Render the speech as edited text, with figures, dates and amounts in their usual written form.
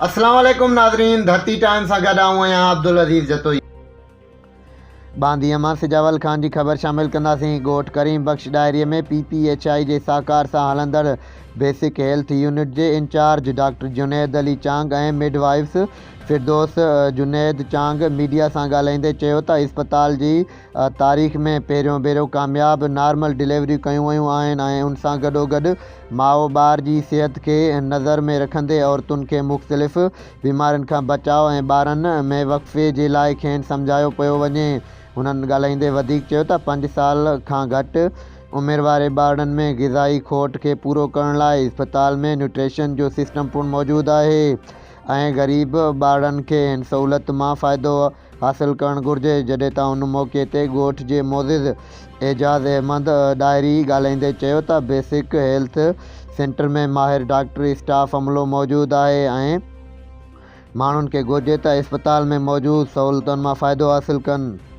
अस्सलाम वालेकुम नाज़रीन, धरती टाइम सां गॾु आऊं आहियां अब्दुल अज़ीज़ जतोई। बांदीअ मां सिजावल ख़ान जी ख़बर शामिल कंदासीं। ॻोठ करीम बख़्श डायरीअ में PPHI जे साकार सां हलंदड़ बेसिक हेल्थ यूनिट जे इंचार्ज डॉक्टर जुनैद अली चांग ऐं मिडवाइफ्स फिरदौस जुनैद चांग मीडिया सां ॻाल्हाईंदे चयो त इस्पताल जी तारीख़ में पहिरियों भेरो कामयाब नॉर्मल डिलीवरी कयूं वयूं आहिनि ऐं उन सां गॾोगॾु माउ ॿार जी सिहत खे नज़र में रखंदे औरतुनि खे मुख़्तलिफ़ बीमारियुनि खां बचाव ऐं ॿारनि में वक़फ़े जे लाइ खेनि सम्झायो पियो वञे। हुननि ॻाल्हाईंदे वधीक चयो त 5 साल खां घटि उमिरि वारे ॿारनि में ग़िज़ाई खोट खे पूरो करण लाइ इस्पताल में न्यूट्रिशन जो सिस्टम पिणु मौजूदु आहे ऐं ग़रीब ॿारनि खे हिन सहूलियत मां फ़ाइदो हासिलु करणु घुरिजे। जॾहिं त उन मौक़े ते ॻोठ जे मोज़िज़ एजाज़ अहमद डायरी ॻाल्हाईंदे चयो त बेसिक हेल्थ सेंटर में माहिर डॉक्टरी स्टाफ अमलो मौजूदु आहे ऐं माण्हुनि खे घुरिजे त इस्पताल में मौजूदु सहूलियतुनि मां फ़ाइदो हासिलु कनि।